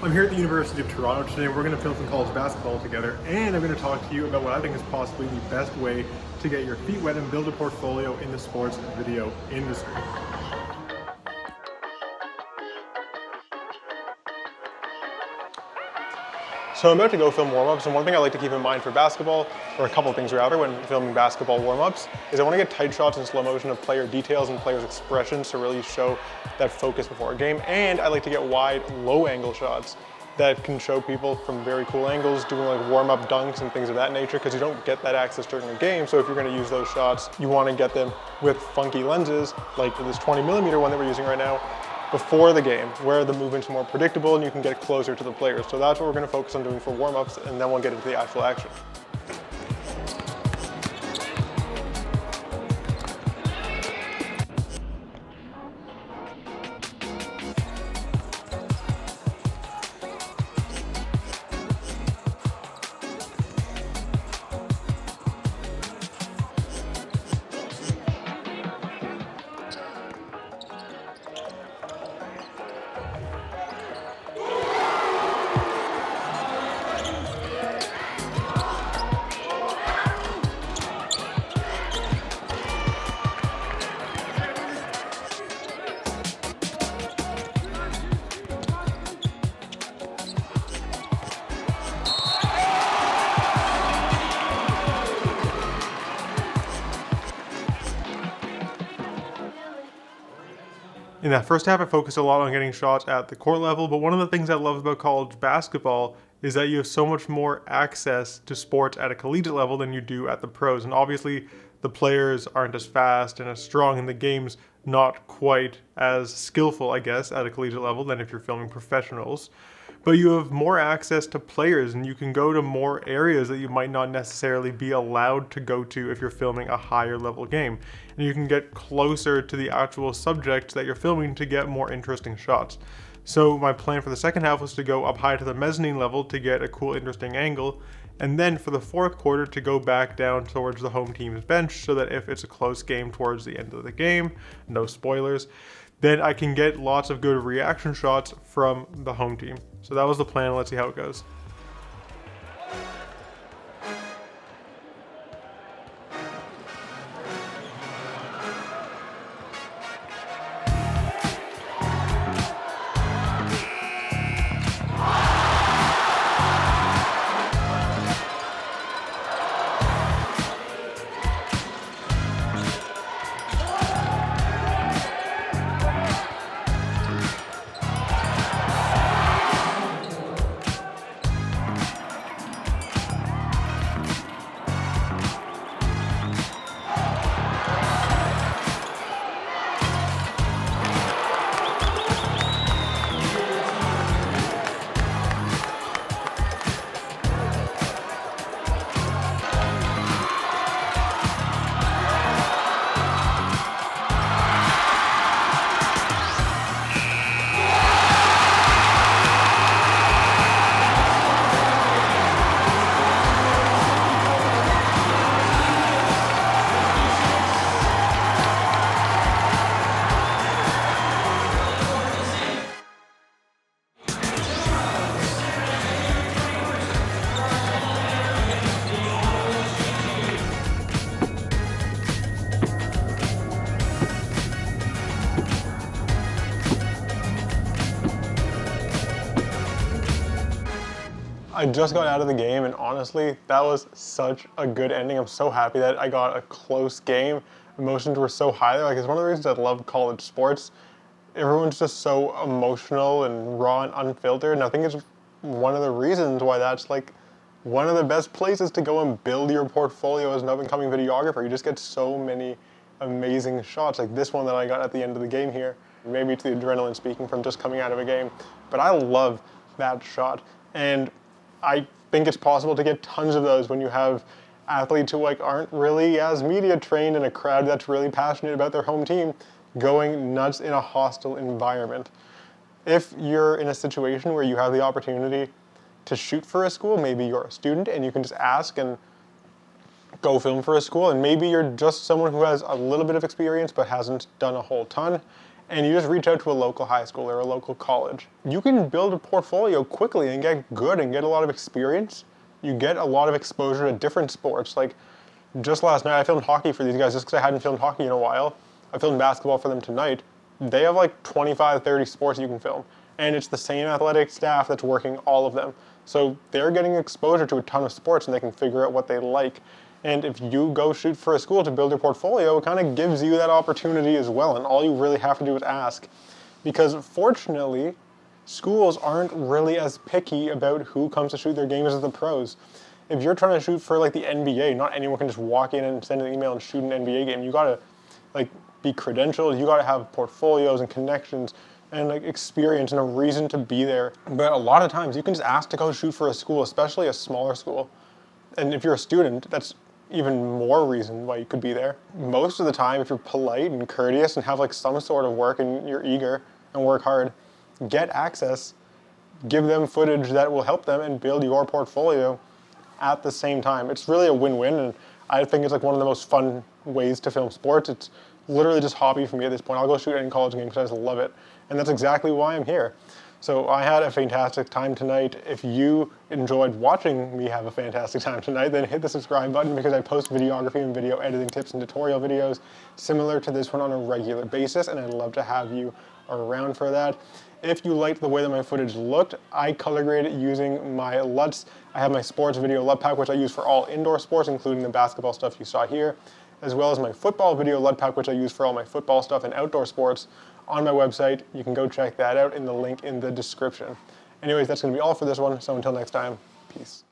I'm here at the University of Toronto today. We're going to film some college basketball together, and I'm going to talk to you about what I think is possibly the best way to get your feet wet and build a portfolio in the sports video industry. So I'm about to go film warm-ups, and one thing I like to keep in mind for basketball, or a couple of things rather, when filming basketball warm-ups, is I want to get tight shots in slow motion of player details and players' expressions to really show that focus before a game. And I like to get wide, low-angle shots that can show people from very cool angles, doing like warm-up dunks and things of that nature, because you don't get that access during a game. So if you're going to use those shots, you want to get them with funky lenses, like this 20mm one that we're using right now, before the game, where the movement's more predictable and you can get closer to the players. So that's what we're going to focus on doing for warm-ups, and then we'll get into the actual action. In that first half, I focused a lot on getting shots at the court level, but one of the things I love about college basketball is that you have so much more access to sports at a collegiate level than you do at the pros. And obviously, the players aren't as fast and as strong, and the game's not quite as skillful, I guess, at a collegiate level than if you're filming professionals. But you have more access to players, and you can go to more areas that you might not necessarily be allowed to go to if you're filming a higher level game. And you can get closer to the actual subject that you're filming to get more interesting shots. So my plan for the second half was to go up high to the mezzanine level to get a cool, interesting angle, and then for the fourth quarter to go back down towards the home team's bench, so that if it's a close game towards the end of the game, no spoilers, then I can get lots of good reaction shots from the home team. So that was the plan. Let's see how it goes. I just got out of the game, and honestly, that was such a good ending. I'm so happy that I got a close game. Emotions were so high there. Like, it's one of the reasons I love college sports. Everyone's just so emotional and raw and unfiltered, and I think it's one of the reasons why that's like one of the best places to go and build your portfolio as an up-and-coming videographer. You just get so many amazing shots, like this one that I got at the end of the game here. Maybe it's the adrenaline speaking from just coming out of a game, but I love that shot. And I think it's possible to get tons of those when you have athletes who like aren't really as media trained in a crowd that's really passionate about their home team going nuts in a hostile environment. If you're in a situation where you have the opportunity to shoot for a school, maybe you're a student and you can just ask and go film for a school, and maybe you're just someone who has a little bit of experience but hasn't done a whole ton, and you just reach out to a local high school or a local college. You can build a portfolio quickly and get good and get a lot of experience. You get a lot of exposure to different sports. Like just last night, I filmed hockey for these guys just because I hadn't filmed hockey in a while. I filmed basketball for them tonight. They have like 25, 30 sports you can film. And it's the same athletic staff that's working all of them. So they're getting exposure to a ton of sports and they can figure out what they like. And if you go shoot for a school to build your portfolio, it kind of gives you that opportunity as well. And all you really have to do is ask. Because fortunately, schools aren't really as picky about who comes to shoot their games as the pros. If you're trying to shoot for like the NBA, not anyone can just walk in and send an email and shoot an NBA game. You gotta like be credentialed, you gotta have portfolios and connections and like experience and a reason to be there. But a lot of times you can just ask to go shoot for a school, especially a smaller school. And if you're a student, that's even more reason why you could be there. Most of the time, if you're polite and courteous and have like some sort of work and you're eager and work hard, get access, give them footage that will help them and build your portfolio at the same time. It's really a win-win, and I think it's like one of the most fun ways to film sports. It's literally just hobby for me at this point. I'll go shoot any college game because I just love it, and that's exactly why I'm here. So I had a fantastic time tonight. If you enjoyed watching me have a fantastic time tonight, then hit the subscribe button because I post videography and video editing tips and tutorial videos similar to this one on a regular basis, and I'd love to have you around for that. If you liked the way that my footage looked, I color grade it using my LUTs. I have my sports video LUT pack, which I use for all indoor sports, including the basketball stuff you saw here, as well as my football video LUT pack, which I use for all my football stuff and outdoor sports on my website. You can go check that out in the link in the description. Anyways, that's going to be all for this one. So until next time, peace.